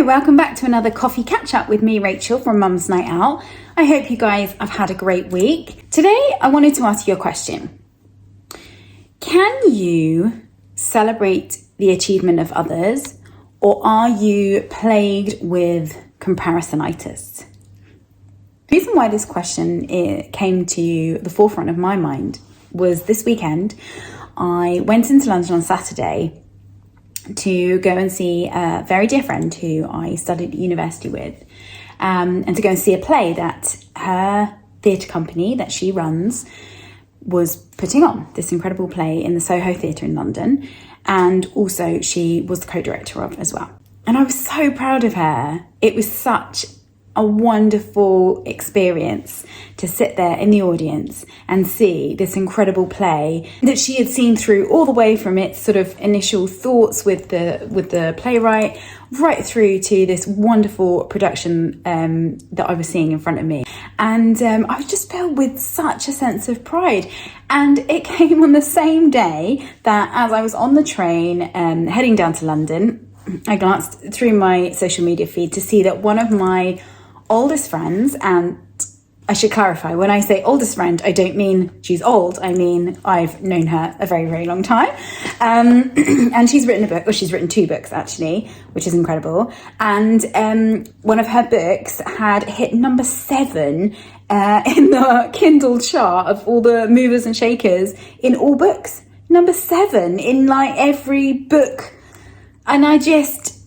welcome back to another coffee catch up with me, Rachel from Mum's Night Out. I hope you guys have had a great week. Today, I wanted to ask you a question. Can you celebrate the achievement of others, or are you plagued with comparisonitis? The reason why this question came to the forefront of my mind was this weekend. I went into London on Saturday to go and see a very dear friend who I studied at university with, and to go and see a play that her theatre company that she runs was putting on, this incredible play in the Soho Theatre in London, and also she was the co-director of as well. And I was so proud of her. It was such a wonderful experience to sit there in the audience and see this incredible play that she had seen through all the way from its sort of initial thoughts with the playwright right through to this wonderful production that I was seeing in front of me. And I was just filled with such a sense of pride. And it came on the same day that as I was on the train heading down to London, I glanced through my social media feed to see that one of my oldest friends, and I should clarify, when I say oldest friend, I don't mean she's old, I mean I've known her a very, very long time. And she's written a book, or she's written 2 books actually, which is incredible. And one of her books had hit number 7 in the Kindle chart of all the movers and shakers in all books. Number 7 in like every book. And I just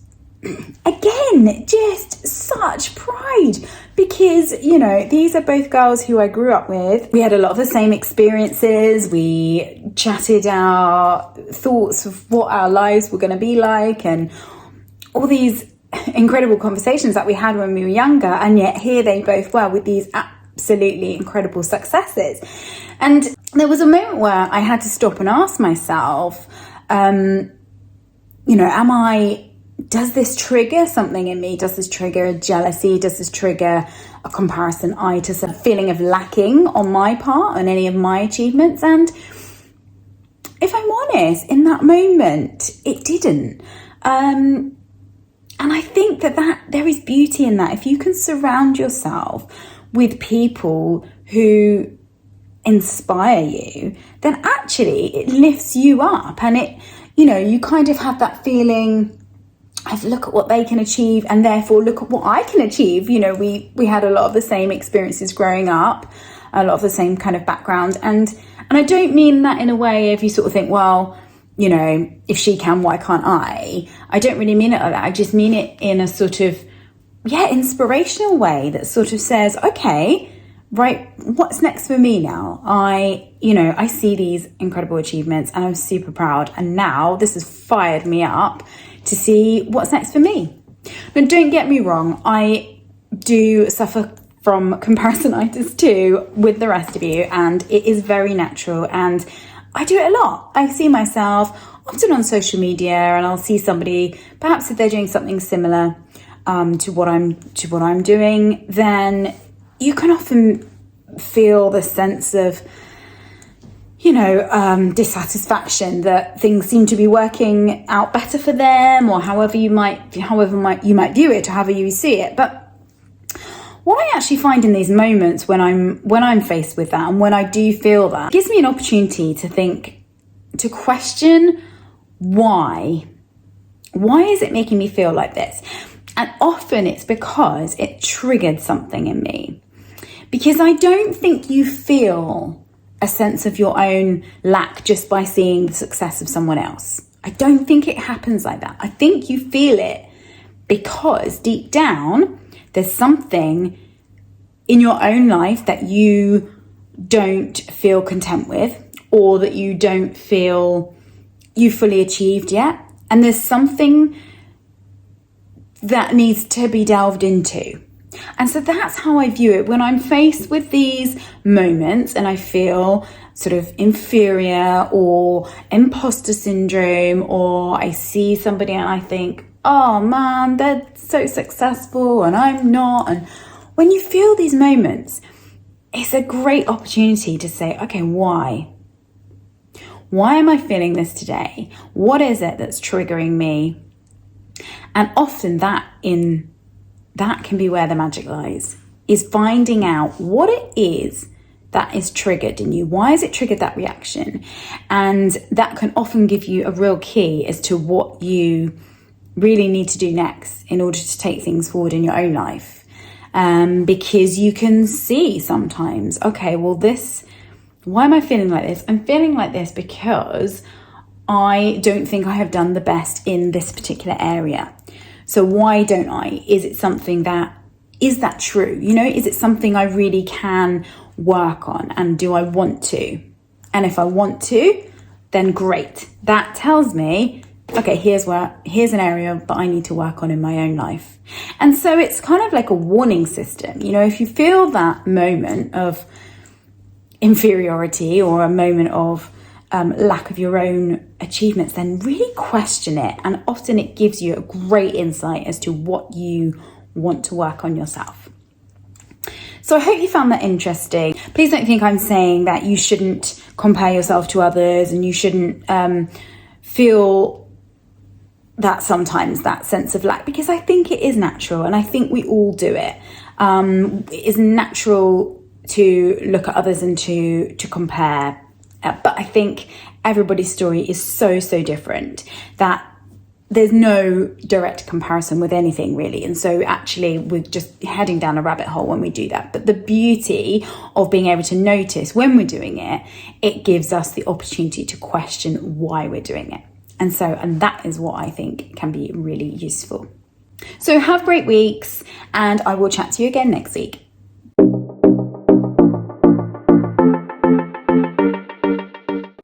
such pride, because, you know, these are both girls who I grew up with. We had a lot of the same experiences. We chatted our thoughts of what our lives were going to be like, and all these incredible conversations that we had when we were younger. And yet here they both were with these absolutely incredible successes. And there was a moment where I had to stop and ask myself, does this trigger something in me? Does this trigger a jealousy? Does this trigger a comparisonitis, a feeling of lacking on my part on any of my achievements? And if I'm honest, in that moment, it didn't. And I think that there is beauty in that. If you can surround yourself with people who inspire you, then actually it lifts you up, and it, you know, you kind of have that feeling of look at what they can achieve, and therefore look at what I can achieve. You know, we had a lot of the same experiences growing up, a lot of the same kind of background, and I don't mean that in a way if you sort of think, well, you know, if she can, why can't I? I don't really mean it like that. I just mean it in a sort of, inspirational way that sort of says, okay, right, what's next for me now? I see these incredible achievements and I'm super proud. And now this has fired me up to see what's next for me. Now, don't get me wrong, I do suffer from comparisonitis too with the rest of you, and it is very natural, and I do it a lot. I see myself often on social media, and I'll see somebody, perhaps if they're doing something similar to what I'm doing, then you can often feel the sense of, dissatisfaction that things seem to be working out better for them, or however you might view it, or however you see it. But what I actually find in these moments when I'm faced with that, and when I do feel that, it gives me an opportunity to question why is it making me feel like this? And often it's because it triggered something in me. Because I don't think you feel a sense of your own lack just by seeing the success of someone else. I don't think it happens like that. I think you feel it because deep down, there's something in your own life that you don't feel content with, or that you don't feel you fully achieved yet. And there's something that needs to be delved into. And so that's how I view it when I'm faced with these moments and I feel sort of inferior or imposter syndrome, or I see somebody and I think, oh man, they're so successful and I'm not. And when you feel these moments, it's a great opportunity to say, okay, why? Why am I feeling this today? What is it that's triggering me? And often that can be where the magic lies, is finding out what it is that is triggered in you. Why has it triggered that reaction? And that can often give you a real key as to what you really need to do next in order to take things forward in your own life. Because you can see sometimes, okay, well, why am I feeling like this? I'm feeling like this because I don't think I have done the best in this particular area. So why don't I? Is it something is that true? Is it something I really can work on? And do I want to? And if I want to, then great. That tells me, okay, here's an area that I need to work on in my own life. And so it's kind of like a warning system. If you feel that moment of inferiority or a moment of lack of your own achievements, then really question it. And often it gives you a great insight as to what you want to work on yourself. So I hope you found that interesting. Please don't think I'm saying that you shouldn't compare yourself to others and you shouldn't feel that sometimes that sense of lack, because I think it is natural and I think we all do it. It is natural to look at others and to compare. But I think everybody's story is so different that there's no direct comparison with anything really. And so actually we're just heading down a rabbit hole when we do that. But the beauty of being able to notice when we're doing it, it gives us the opportunity to question why we're doing it. And that is what I think can be really useful. So have great weeks, and I will chat to you again next week.